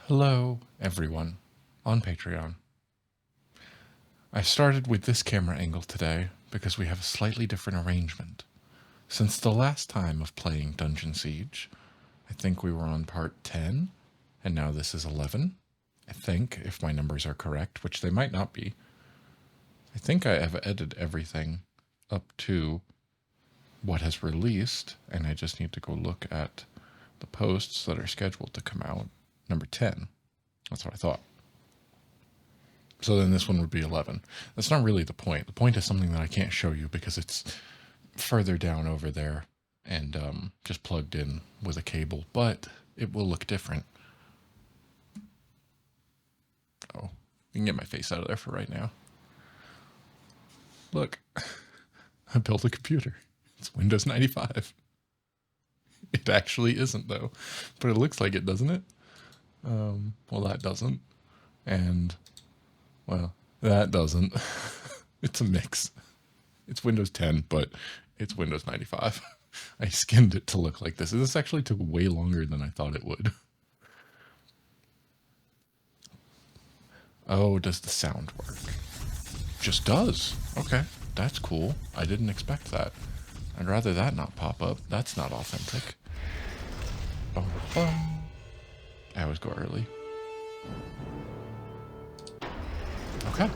Hello, everyone, on Patreon. I started with this camera angle today because we have a slightly different arrangement. Since the last time of playing Dungeon Siege, I think we were on part 10, and now this is 11. I think, if my numbers are correct, which they might not be. I think I have edited everything up to what has released, and I just need to go look at the posts that are scheduled to come out. Number 10. That's what I thought. So then this one would be 11. That's not really the point. The point is something that I can't show you because it's further down over there and just plugged in with a cable, but it will look different. Oh, you can get my face out of there for right now. Look, I built a computer. It's Windows 95. It actually isn't though, but it looks like it, doesn't it? Well, that doesn't. And, well, that doesn't. It's a mix. It's Windows 10, but it's Windows 95. I skinned it to look like this. This actually took way longer than I thought it would. Oh, does the sound work? Just does. Okay, that's cool. I didn't expect that. I'd rather that not pop up. That's not authentic. Bum, bum. I always go early. Okay.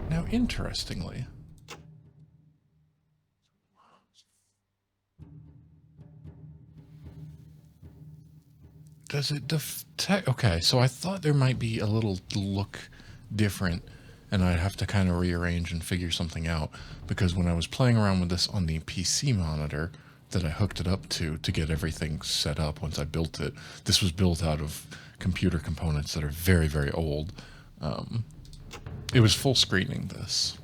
Now, interestingly, does it detect? Okay, so I thought there might be a little look different, and I'd have to kind of rearrange and figure something out, because when I was playing around with this on the PC monitor that I hooked it up to get everything set up once I built it, this was built out of computer components that are very, very old. It was full screening this.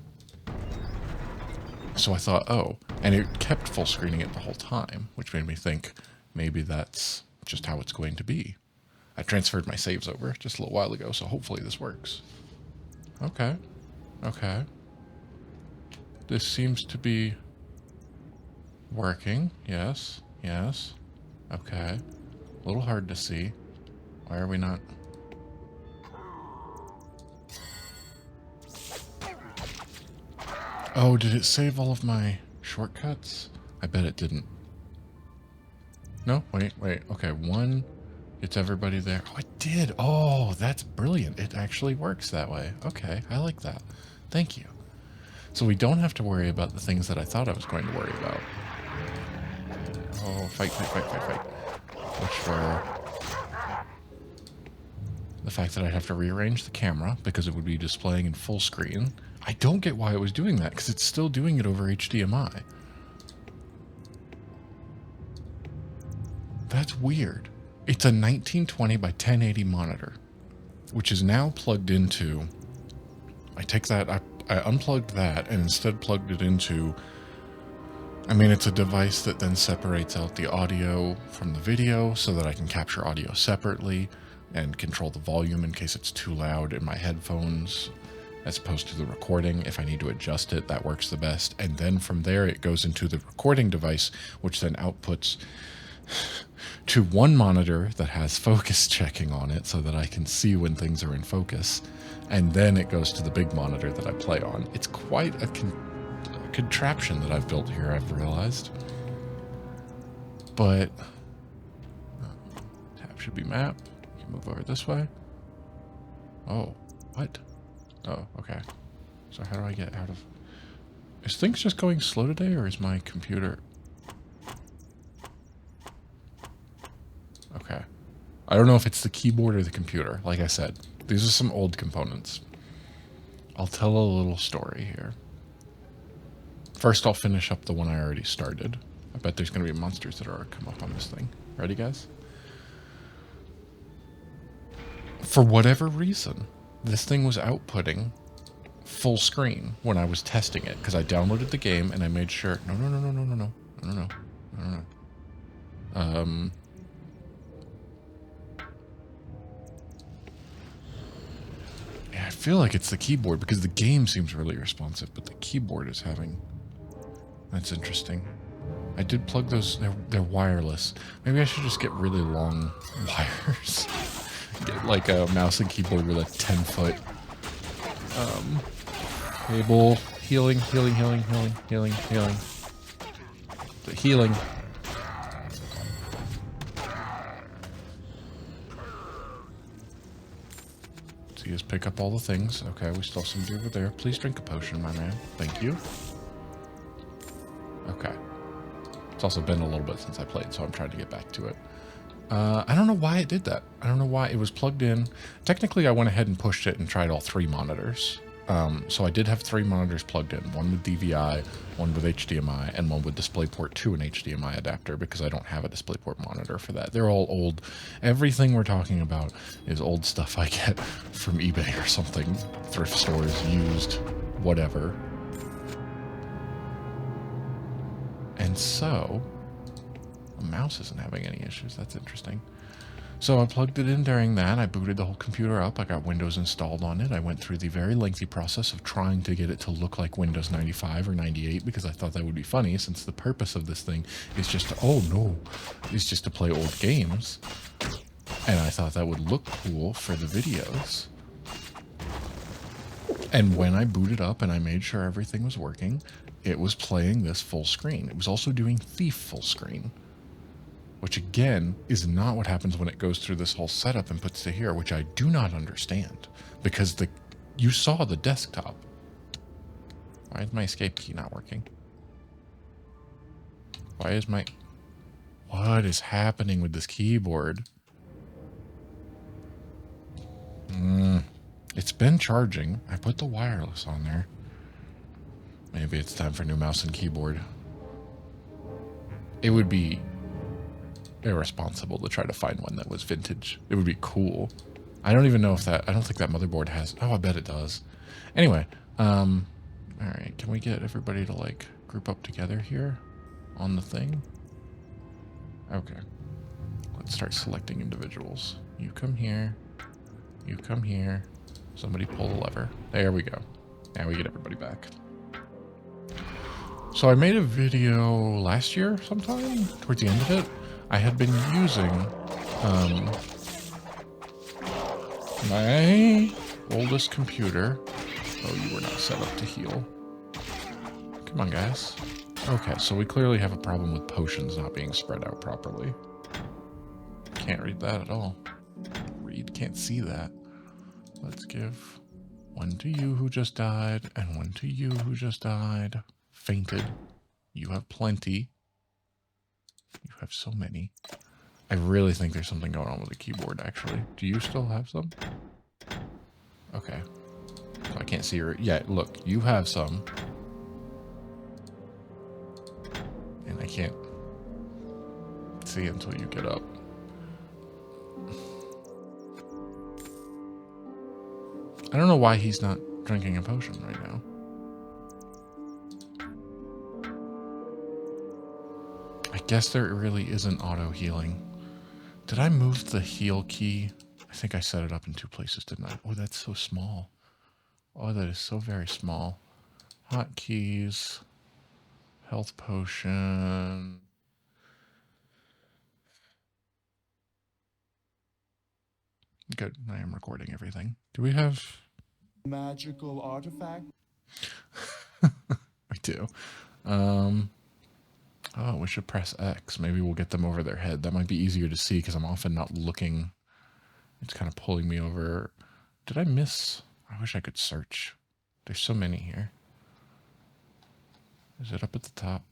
So I thought, oh, and it kept full screening it the whole time, which made me think maybe that's just how it's going to be. I transferred my saves over just a little while ago, so hopefully this works. Okay. Okay. This seems to be working. Yes. Yes. Okay. A little hard to see. Why are we not? Oh, did it save all of my shortcuts? I bet it didn't. No? Wait. Okay, one. It's everybody there. Oh, it did. Oh, that's brilliant. It actually works that way. Okay, I like that. Thank you. So we don't have to worry about the things that I thought I was going to worry about. Oh, fight. Which were the fact that I'd have to rearrange the camera because it would be displaying in full screen. I don't get why it was doing that, because it's still doing it over HDMI. That's weird. It's a 1920 by 1080 monitor, which is now plugged into... I unplugged that and instead plugged it into... I mean, it's a device that then separates out the audio from the video so that I can capture audio separately and control the volume in case it's too loud in my headphones, as opposed to the recording. If I need to adjust it, that works the best. And then from there, it goes into the recording device, which then outputs to one monitor that has focus checking on it so that I can see when things are in focus. And then it goes to the big monitor that I play on. It's quite a contraption that I've built here, I've realized. But tab should be map. You can move over this way. Oh, what? Oh, okay. So how do I get out of... Is things just going slow today, or is my computer... Okay. I don't know if it's the keyboard or the computer. Like I said, these are some old components. I'll tell a little story here. First, I'll finish up the one I already started. I bet there's going to be monsters that are come up on this thing. Ready, guys? For whatever reason, this thing was outputting full screen when I was testing it, because I downloaded the game and I made sure... No. Yeah, I feel like it's the keyboard because the game seems really responsive, but the keyboard is having... That's interesting. I did plug those. They're wireless. Maybe I should just get really long wires. Get like a mouse and keyboard with a 10-foot cable. Healing. The healing. So you just pick up all the things. Okay, we still have somebody over there. Please drink a potion, my man. Thank you. Okay. It's also been a little bit since I played, so I'm trying to get back to it. I don't know why it did that. I don't know why it was plugged in. Technically, I went ahead and pushed it and tried all 3 monitors. So I did have 3 monitors plugged in. One with DVI, one with HDMI, and one with DisplayPort to an HDMI adapter because I don't have a DisplayPort monitor for that. They're all old. Everything we're talking about is old stuff I get from eBay or something. Thrift stores, used, whatever. And so... the mouse isn't having any issues. That's interesting. So I plugged it in during that. I booted the whole computer up. I got Windows installed on it. I went through the very lengthy process of trying to get it to look like Windows 95 or 98 because I thought that would be funny since the purpose of this thing is just to, oh no, is just to play old games. And I thought that would look cool for the videos. And when I booted up and I made sure everything was working, it was playing this full screen. It was also doing Thief full screen. Which again is not what happens when it goes through this whole setup and puts to here, which I do not understand because you saw the desktop. Why is my escape key not working? What is happening with this keyboard? It's been charging. I put the wireless on there. Maybe it's time for a new mouse and keyboard. It would be irresponsible to try to find one that was vintage. It would be cool. I don't even know if that, I don't think that motherboard has, oh, I bet it does. Anyway, all right, can we get everybody to like group up together here on the thing? Okay, let's start selecting individuals. You come here, you come here, somebody pull the lever. There we go. Now we get everybody back. So I made a video last year sometime, towards the end of it. I had been using my oldest computer. Oh, you were not set up to heal. Come on, guys. Okay, so we clearly have a problem with potions not being spread out properly. Can't read that at all. Can't see that. Let's give 1 to you who just died, and 1 to you who just died. Fainted. You have plenty. You have so many. I really think there's something going on with the keyboard, actually. Do you still have some? Okay. So I can't see your... yeah, look, you have some. And I can't see until you get up. I don't know why he's not drinking a potion right now. I guess there really isn't auto healing. Did I move the heal key? I think I set it up in 2 places, didn't I? Oh, that's so small. Oh, that is so very small. Hotkeys. Health potion. Good. I am recording everything. Do we have... magical artifact? I do. Oh, we should press X. Maybe we'll get them over their head. That might be easier to see because I'm often not looking. It's kind of pulling me over. Did I miss? I wish I could search. There's so many here. Is it up at the top?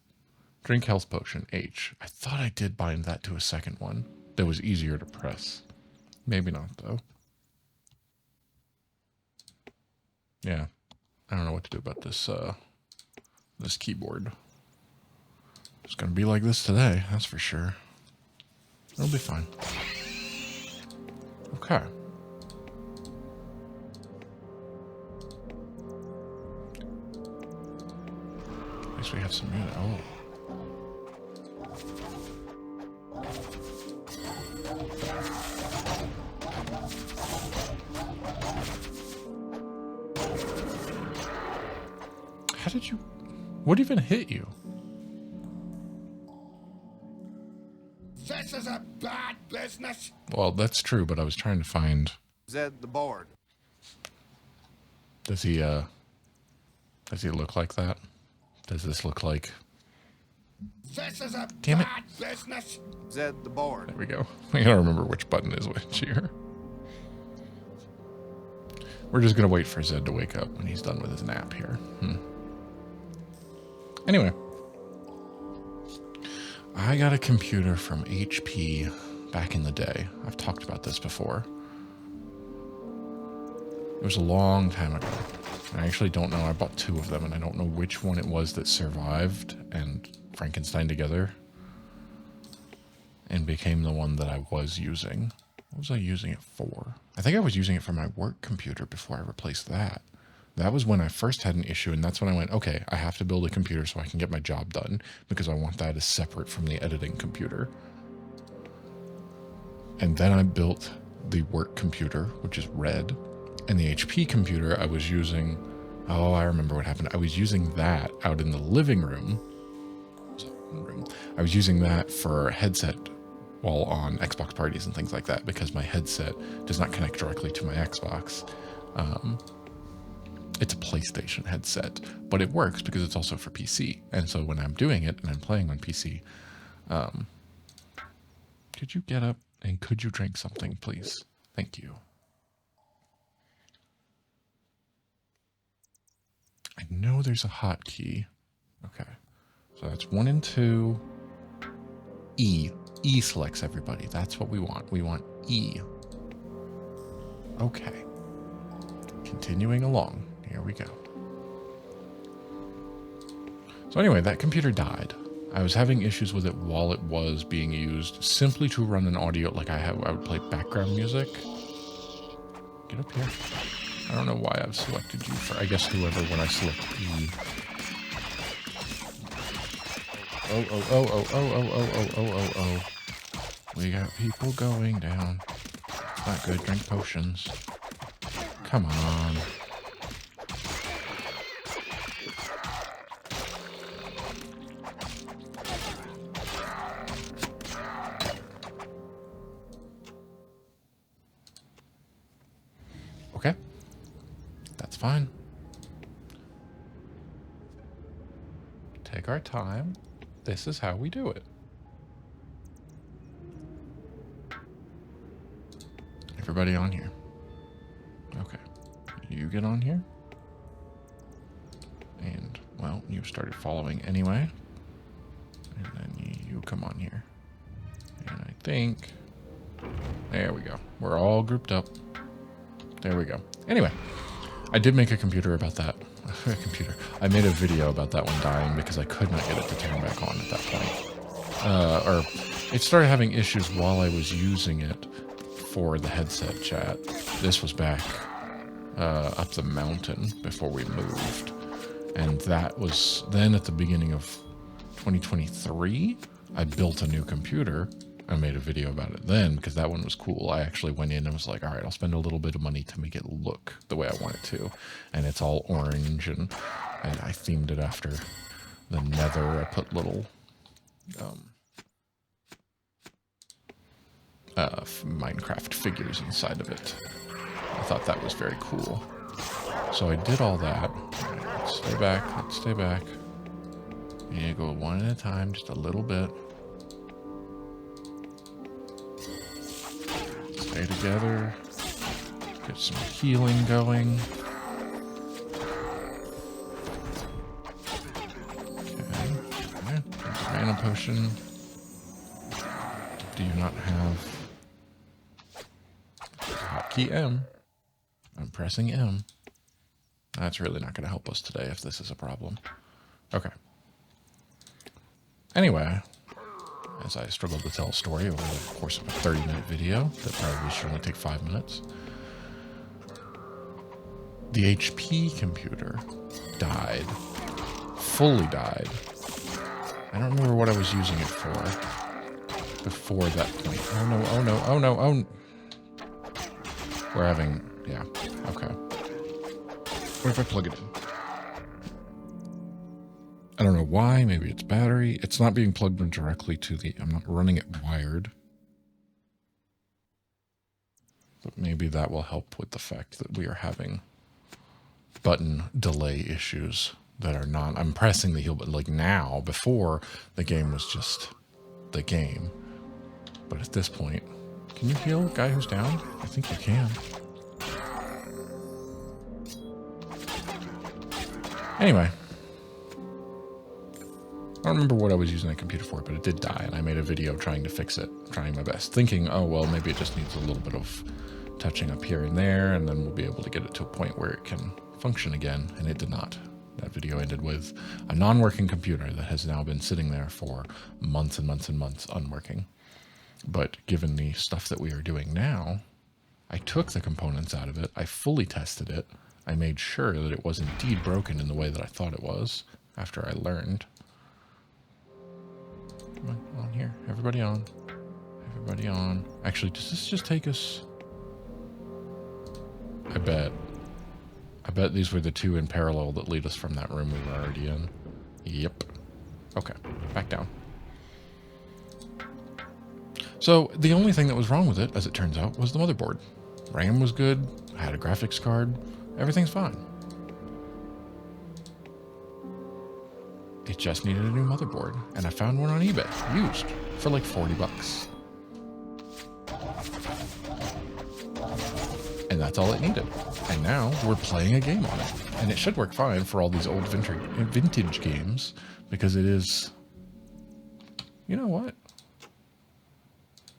Drink health potion, H. I thought I did bind that to a second one that was easier to press. Maybe not, though. Yeah. I don't know what to do about this, this keyboard. It's gonna be like this today, that's for sure. It'll be fine. Okay. At least we have some music. Oh. How did you... what even hit you? This is a bad business. Well, that's true, but I was trying to find... Zed the board. Does he look like that? Does this look like... This is a Damn it. bad business. Zed the board. There we go. I gotta remember which button is which here. We're just gonna wait for Zed to wake up when he's done with his nap here. Anyway. I got a computer from HP back in the day. I've talked about this before. It was a long time ago. I actually don't know. I bought 2 of them, and I don't know which one it was that survived and Frankenstein together and became the one that I was using. What was I using it for? I think I was using it for my work computer before I replaced that. That was when I first had an issue, and that's when I went, okay, I have to build a computer so I can get my job done, because I want that as separate from the editing computer. And then I built the work computer, which is red, and the HP computer I was using, oh, I remember what happened. I was using that out in the living room. I was using that for headset while on Xbox parties and things like that, because my headset does not connect directly to my Xbox. It's a PlayStation headset, but it works because it's also for PC. And so when I'm doing it and I'm playing on PC, could you get up and could you drink something, please? Thank you. I know there's a hotkey. Okay. So that's 1 and 2. E. E selects everybody. That's what we want. We want E. Okay. Continuing along. Here we go. So anyway, that computer died. I was having issues with it while it was being used simply to run an audio, like I would play background music. Get up here. I don't know why I've selected you for, I guess whoever when I select E. Oh. We got people going down. Not good, drink potions. Come on. Okay. That's fine. Take our time. This is how we do it. Everybody on here. Okay. You get on here. And, well, you started following anyway. And then you come on here. And I think... There we go. We're all grouped up. There we go. Anyway, I did make a computer about that. I made a video about that one dying because I could not get it to turn back on at that point. Or it started having issues while I was using it for the headset chat. This was back up the mountain before we moved. And that was then at the beginning of 2023, I built a new computer. I made a video about it then because that one was cool. I actually went in and was like, all right, I'll spend a little bit of money to make it look the way I want it to. And it's all orange and I themed it after the nether. I put little Minecraft figures inside of it. I thought that was very cool. So I did all that. Let's stay back. Let's stay back. And go one at a time, just a little bit. Stay together. Get some healing going. Okay. Mana potion. Do you not have hotkey M? I'm pressing M. That's really not going to help us today if this is a problem. Okay. Anyway, as I struggled to tell a story over the course of a 30-minute video that probably should only take 5 minutes, the HP computer died. Fully died. I don't remember what I was using it for before that point. Oh no, oh no, oh no, oh no. We're having, yeah, okay. What if I plug it in? I don't know why, maybe it's battery. It's not being plugged in directly to the, I'm not running it wired. But maybe that will help with the fact that we are having button delay issues that are not. I'm pressing the heal button like now. Before, the game was just the game. But at this point, can you heal a guy who's down? I think you can. Anyway. I don't remember what I was using the computer for, but it did die, and I made a video trying to fix it, trying my best, thinking, oh, well, maybe it just needs a little bit of touching up here and there, and then we'll be able to get it to a point where it can function again, and it did not. That video ended with a non-working computer that has now been sitting there for months and months and months unworking. But given the stuff that we are doing now, I took the components out of it, I fully tested it, I made sure that it was indeed broken in the way that I thought it was, after I learned. Come on here. Everybody on. Everybody on. Actually, does this just take us? I bet these were the two in parallel that lead us from that room we were already in. Yep. Okay. Back down. So, the only thing that was wrong with it, as it turns out, was the motherboard. RAM was good. I had a graphics card. Everything's fine. It just needed a new motherboard, and I found one on eBay, used, for like 40 bucks. And that's all it needed. And now we're playing a game on it. And it should work fine for all these old vintage games, because it is... You know what?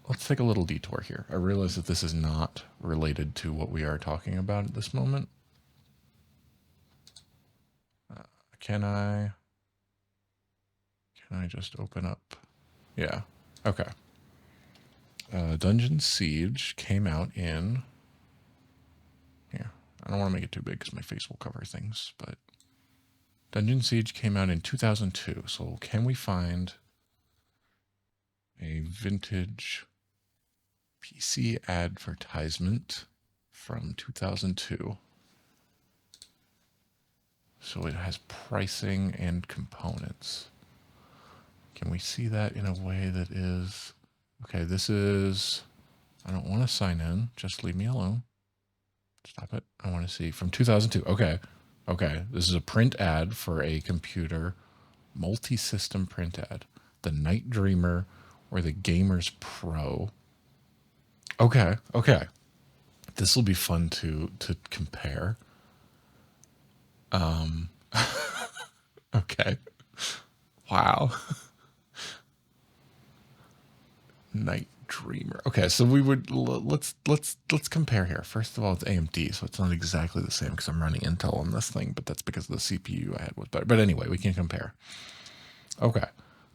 Let's take a little detour here. I realize that this is not related to what we are talking about at this moment. Can I just open up? Yeah. Okay. Dungeon Siege came out in... Here. I don't want to make it too big because my face will cover things, but... Dungeon Siege came out in 2002. So can we find a vintage PC advertisement from 2002? So it has pricing and components. Can we see that in a way that is... Okay, this is... I don't want to sign in. Just leave me alone. Stop it. I want to see. From 2002. Okay. Okay. This is a print ad for a computer. Multi-system print ad. The Night Dreamer or the Gamers Pro. Okay. Okay. This will be fun to compare. Okay. Wow. Night Dreamer. Okay, so we would let's compare here. First of all, it's AMD, so it's not exactly the same because I'm running Intel on this thing, but that's because the CPU I had was better. But anyway, we can compare. Okay,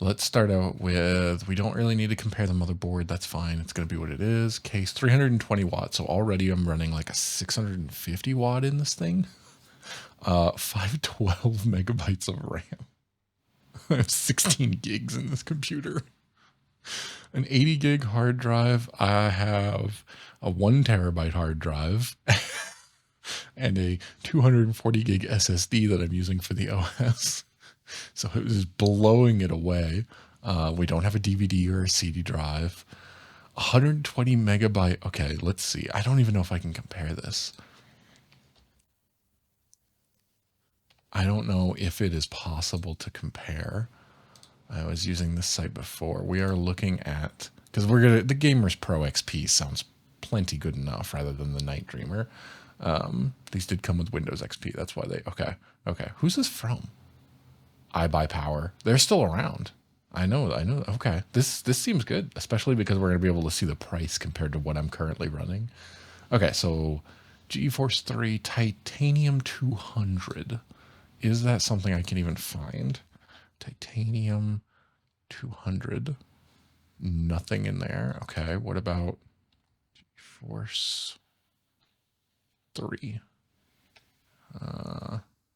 let's start out with, we don't really need to compare the motherboard. That's fine. It's going to be what it is. Case 320 watts. So already I'm running like a 650 watt in this thing. 512 megabytes of RAM. I have 16 gigs in this computer. An 80 gig hard drive. I have a 1 terabyte hard drive and a 240 gig SSD that I'm using for the OS. So it was blowing it away. We don't have a DVD or a CD drive. 120 megabyte. Okay, let's see. I don't even know if I can compare this. I don't know if it is possible to compare. I was using this site before. We are looking at, because the Gamers Pro XP sounds plenty good enough rather than the Night Dreamer. These did come with Windows XP. That's why they, okay. Who's this from? iBuyPower. They're still around. I know. Okay. This seems good, especially because we're going to be able to see the price compared to what I'm currently running. Okay. So GeForce 3 Titanium 200. Is that something I can even find? Titanium 200. Nothing in there. Okay, what about GeForce 3?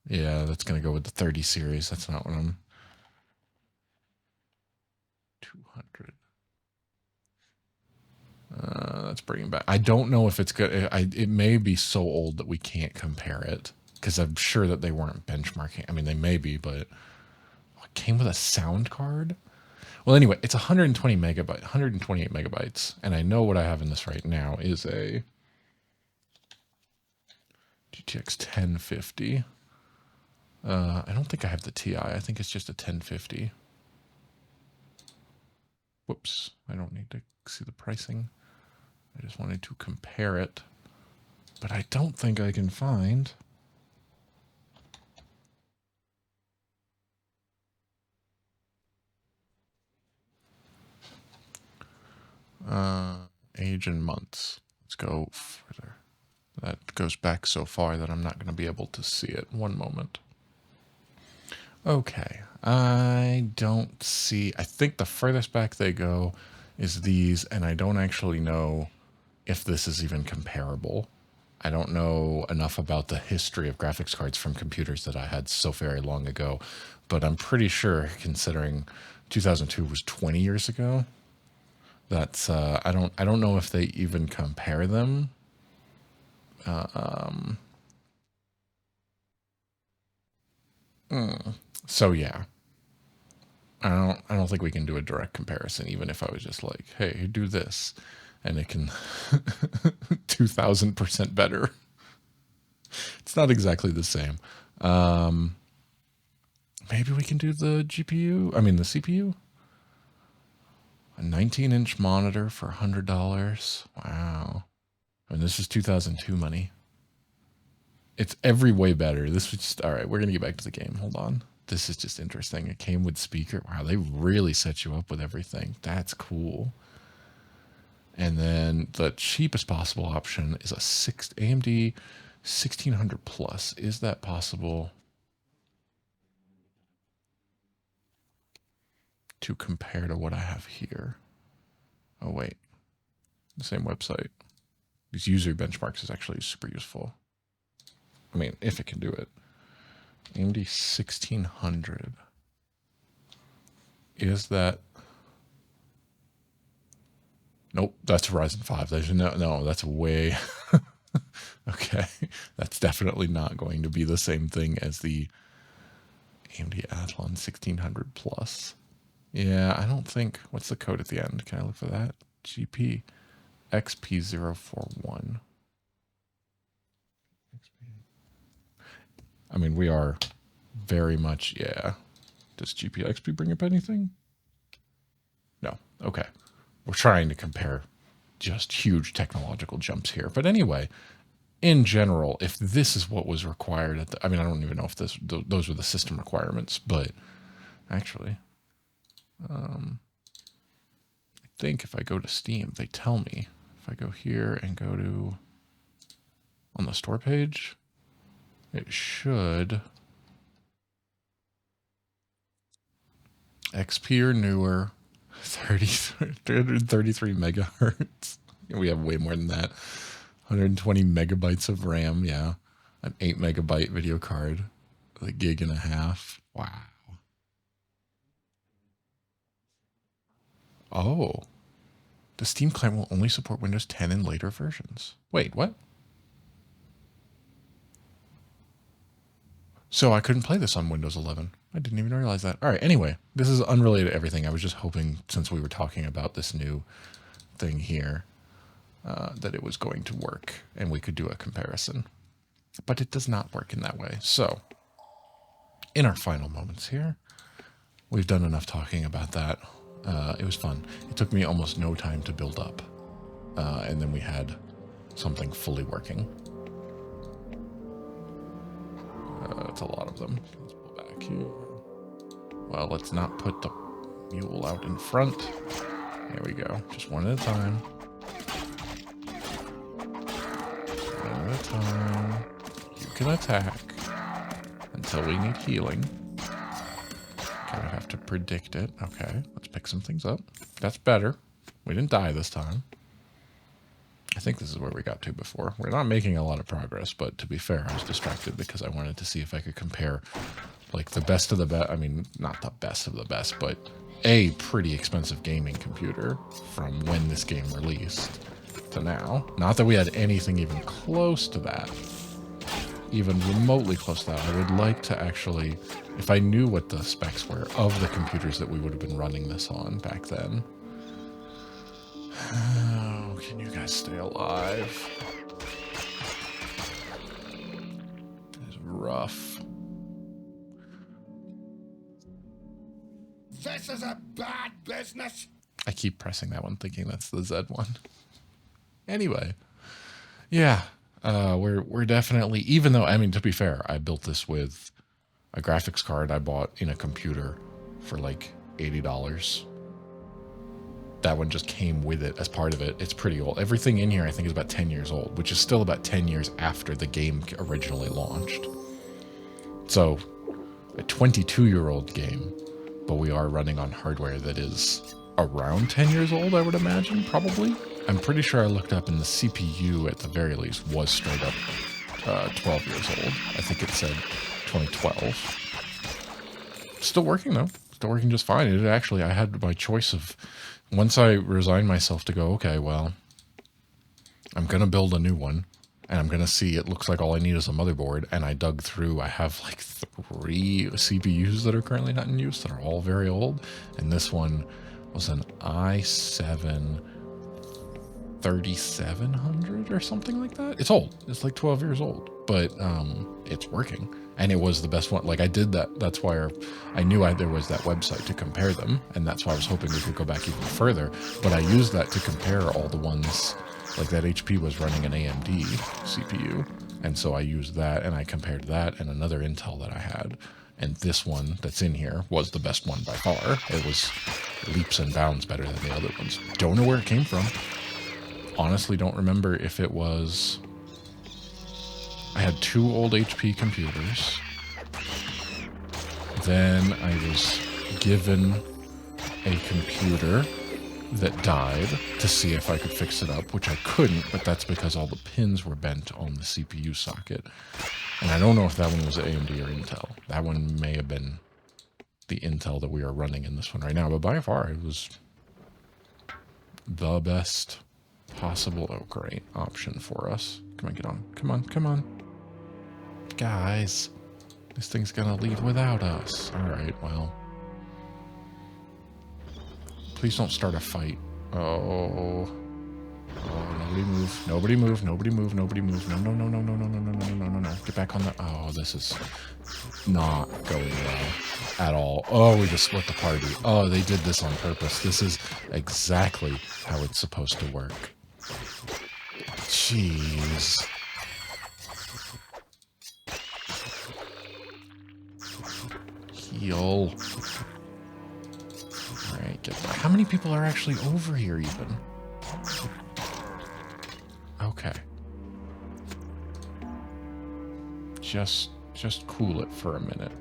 Yeah, that's going to go with the 30 series. That's not what I'm... 200. Let's bring it back. I don't know if it's good. It may be so old that we can't compare it, because I'm sure that they weren't benchmarking. I mean, they may be, but... It came with a sound card. Well, anyway, it's 128 megabytes, and I know what I have in this right now is a GTX 1050. I don't think I have the TI. I think it's just a 1050. Whoops. I don't need to see the pricing. I just wanted to compare it. But I don't think I can find... age and months. Let's go further. That goes back so far that I'm not going to be able to see it. One moment. Okay. I don't see... I think the furthest back they go is these, and I don't actually know if this is even comparable. I don't know enough about the history of graphics cards from computers that I had so very long ago, but I'm pretty sure, considering 2002 was 20 years ago, that's I don't know if they even compare them. So yeah, I don't think we can do a direct comparison, even if I was just like, hey, do this, and it can 2000% better. It's not exactly the same. Maybe we can do the GPU. I mean the CPU. A 19-inch monitor for $100. Wow. I mean, this is 2002 money. It's every way better. This was just... All right, we're going to get back to the game. Hold on. This is just interesting. It came with speaker. Wow, they really set you up with everything. That's cool. And then the cheapest possible option is a AMD 1600 Plus. Is that possible to compare to what I have here? Oh, wait. The same website. These user benchmarks is actually super useful. I mean, if it can do it. AMD 1600. Is that... Nope, that's Ryzen 5. There's no, that's way... Okay, that's definitely not going to be the same thing as the AMD Athlon 1600 Plus. Yeah, I don't think... What's the code at the end? Can I look for that? GP XP041. I mean, we are very much... Yeah. Does GPXP bring up anything? No. Okay. We're trying to compare just huge technological jumps here. But anyway, in general, if this is what was required at the... I mean, I don't even know if those were the system requirements, but actually... I think if I go to Steam, they tell me. If I go here and go to... On the store page, it should... XP or newer, 333 megahertz. We have way more than that. 120 megabytes of RAM, yeah. An 8 megabyte video card, a gig and a half. Wow. Oh. The Steam client will only support Windows 10 and later versions. Wait, what? So I couldn't play this on Windows 11. I didn't even realize that. All right, anyway, this is unrelated to everything. I was just hoping, since we were talking about this new thing here, that it was going to work and we could do a comparison. But it does not work in that way. So, in our final moments here, we've done enough talking about that. It was fun. It took me almost no time to build up. And then we had something fully working. It's a lot of them. Let's pull back here. Well, let's not put the mule out in front. There we go. Just one at a time. One at a time. You can attack until we need healing. Kind of have to predict it. Okay, let's pick some things up. That's better. We didn't die this time. I think this is where we got to before. We're not making a lot of progress, but to be fair, I was distracted because I wanted to see if I could compare like the best of the best. I mean, not the best of the best, but a pretty expensive gaming computer from when this game released to now. Not that we had anything even close to that, even remotely close to that. I would like to actually, if I knew what the specs were of the computers that we would have been running this on back then. Oh, can you guys stay alive? This is a bad business. I keep pressing that one thinking that's the Z one. Anyway, yeah, we're definitely, even though, I mean, to be fair, I built this with a graphics card I bought in a computer for like $80. That one just came with it as part of it. It's pretty old. Everything in here I think is about 10 years old, which is still about 10 years after the game originally launched. So a 22-year-old game, but we are running on hardware that is around 10 years old, I would imagine, probably. I'm pretty sure I looked up and the CPU at the very least was straight up 12 years old. I think it said 2012. Still working though. Still working just fine. It actually, I had my choice of, once I resigned myself to go, okay, well, I'm going to build a new one and I'm going to see, it looks like all I need is a motherboard. And I dug through, I have like 3 CPUs that are currently not in use that are all very old. And this one was an i7 3700 or something like that. It's old. It's like 12 years old, but it's working. And it was the best one. Like I did that. That's why I knew there was that website to compare them. And that's why I was hoping we could go back even further. But I used that to compare all the ones, like that HP was running an AMD CPU. And so I used that and I compared that and another Intel that I had. And this one that's in here was the best one by far. It was leaps and bounds better than the other ones. Don't know where it came from. Honestly, don't remember if it was... I had 2 old HP computers. Then I was given a computer that died to see if I could fix it up, which I couldn't, but that's because all the pins were bent on the CPU socket. And I don't know if that one was AMD or Intel. That one may have been the Intel that we are running in this one right now, but by far it was the best possible, oh great, option for us. Come on, get on. Come on, come on. Guys, this thing's gonna leave without us. Alright, well. Please don't start a fight. Oh. Oh, nobody move. Nobody move. Nobody move. Nobody move. No, no, no, no, no, no, no, no, no, no, no, no. Get back on the... Oh, this is not going well at all. Oh, we just split the party. Oh, they did this on purpose. This is exactly how it's supposed to work. Jeez. Heal. Alright, get back. How many people are actually over here even? Okay. Just cool it for a minute.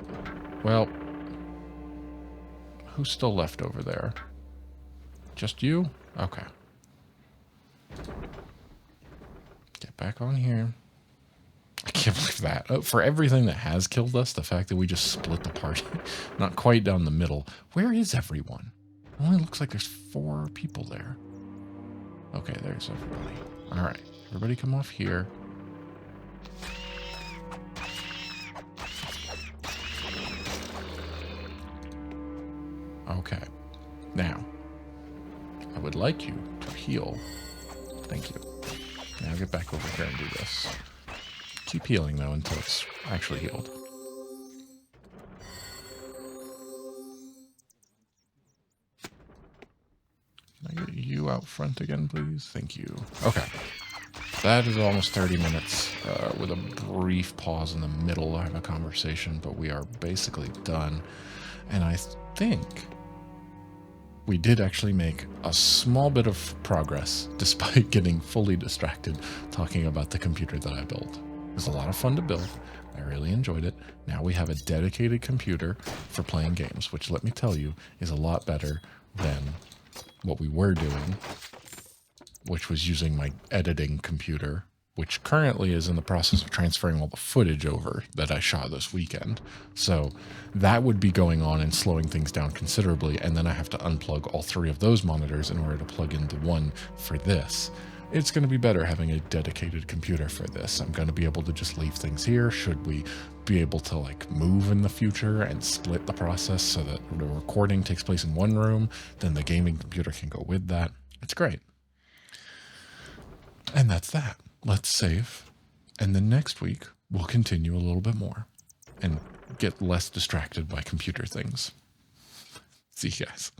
Well, who's still left over there? Just you? Okay. Get back on here. I can't believe that. For everything that has killed us, the fact that we just split the party, not quite down the middle. Where is everyone? It only looks like there's 4 people there. Okay, there's everybody. All right, everybody come off here. Okay, now, I would like you to heal. Thank you. Now get back over here and do this. Keep healing, though, until it's actually healed. Can I get you out front again, please? Thank you. Okay. That is almost 30 minutes with a brief pause in the middle of a conversation, but we are basically done. And I think we did actually make a small bit of progress despite getting fully distracted talking about the computer that I built. It was a lot of fun to build. I really enjoyed it. Now we have a dedicated computer for playing games, which, let me tell you, is a lot better than what we were doing, which was using my editing computer, which currently is in the process of transferring all the footage over that I shot this weekend. So that would be going on and slowing things down considerably, and then I have to unplug all 3 of those monitors in order to plug in the one for this. It's going to be better having a dedicated computer for this. I'm going to be able to just leave things here should we be able to like move in the future and split the process so that the recording takes place in one room, then the gaming computer can go with that. It's great. And that's that. Let's save. And then next week, we'll continue a little bit more and get less distracted by computer things. See you guys.